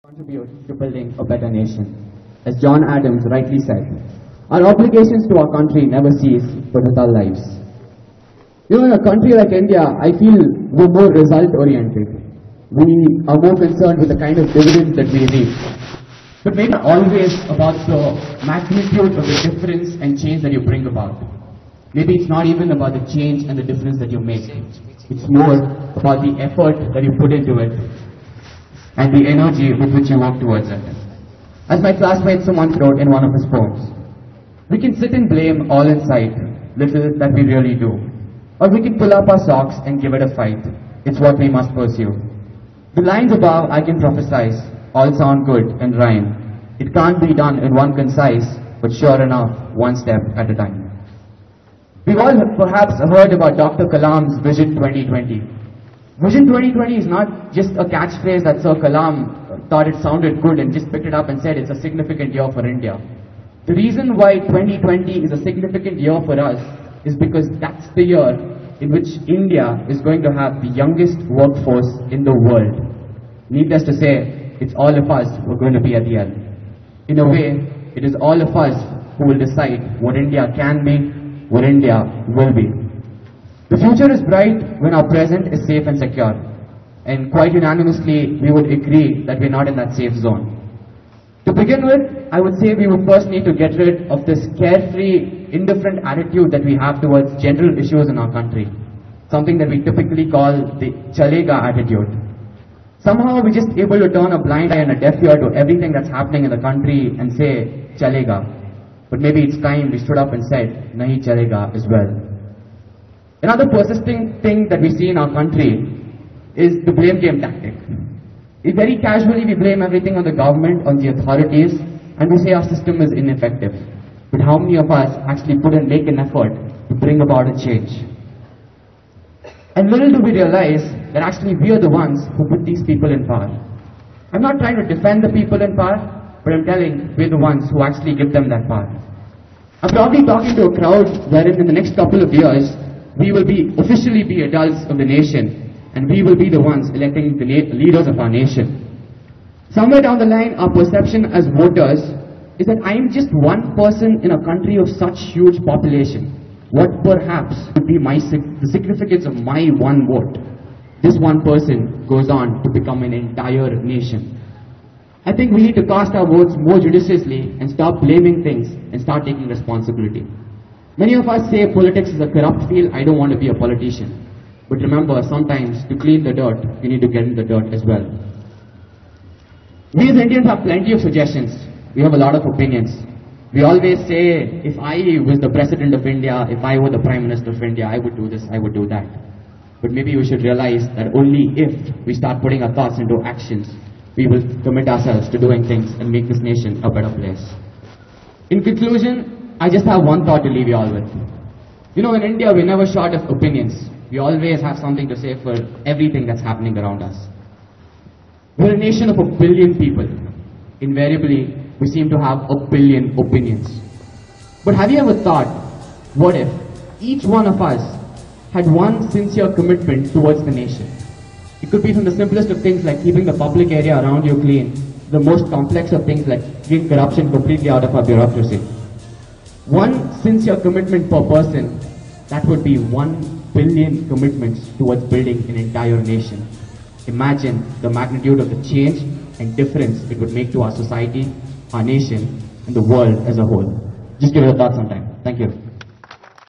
contribute to building a better nation. As John Adams rightly said, our obligations to our country never cease but with our lives. In a country like India, I feel we're more result-oriented. We are more concerned with the kind of dividends that we reap. But maybe not always about the magnitude of the difference and change that you bring about. Maybe it's not even about the change and the difference that you make. It's more about the effort that you put into it and the energy with which you work towards it. As my classmate once wrote in one of his poems, we can sit and blame all in sight, little that we really do. Or we can pull up our socks and give it a fight. It's what we must pursue. The lines above I can prophesize, all sound good and rhyme. It can't be done in one concise, but sure enough, one step at a time. We've all perhaps heard about Dr. Kalam's Vision 2020. Vision 2020 is not just a catchphrase that Sir Kalam thought it sounded good and just picked it up and said it's a significant year for India. The reason why 2020 is a significant year for us is because that's the year in which India is going to have the youngest workforce in the world. Needless to say, it's all of us who are going to be at the end. In a way, it is all of us who will decide what India can be, what India will be. The future is bright when our present is safe and secure. And quite unanimously, we would agree that we're not in that safe zone. To begin with, I would say we would first need to get rid of this carefree, indifferent attitude that we have towards general issues in our country. Something that we typically call the chalega attitude. Somehow we're just able to turn a blind eye and a deaf ear to everything that's happening in the country and say, chalega. But maybe it's time we stood up and said, nahi chalega as well. Another persisting thing that we see in our country is the blame game tactic. Very casually we blame everything on the government, on the authorities, and we say our system is ineffective. But how many of us actually make an effort to bring about a change? And little do we realize that actually we are the ones who put these people in power. I'm not trying to defend the people in power, but I'm telling we're the ones who actually give them that power. I'm probably talking to a crowd wherein in the next couple of years, we will officially be adults of the nation, and we will be the ones electing the leaders of our nation. Somewhere down the line, our perception as voters is that I'm just one person in a country of such huge population. What perhaps would be the significance of my one vote? This one person goes on to become an entire nation. I think we need to cast our votes more judiciously and stop blaming things and start taking responsibility. Many of us say politics is a corrupt field. I don't want to be a politician. But remember, sometimes to clean the dirt, you need to get in the dirt as well. We as Indians have plenty of suggestions. We have a lot of opinions. We always say, if I was the President of India, if I were the Prime Minister of India, I would do this, I would do that. But maybe we should realize that only if we start putting our thoughts into actions, we will commit ourselves to doing things and make this nation a better place. In conclusion, I just have one thought to leave you all with. In India, we're never short of opinions. We always have something to say for everything that's happening around us. We're a nation of 1 billion people. Invariably, we seem to have 1 billion opinions. But have you ever thought, what if each one of us had one sincere commitment towards the nation? It could be from the simplest of things like keeping the public area around you clean, to the most complex of things like getting corruption completely out of our bureaucracy. One sincere commitment per person, that would be 1 billion commitments towards building an entire nation. Imagine the magnitude of the change and difference it would make to our society, our nation, and the world as a whole. Just give it a thought sometime. Thank you.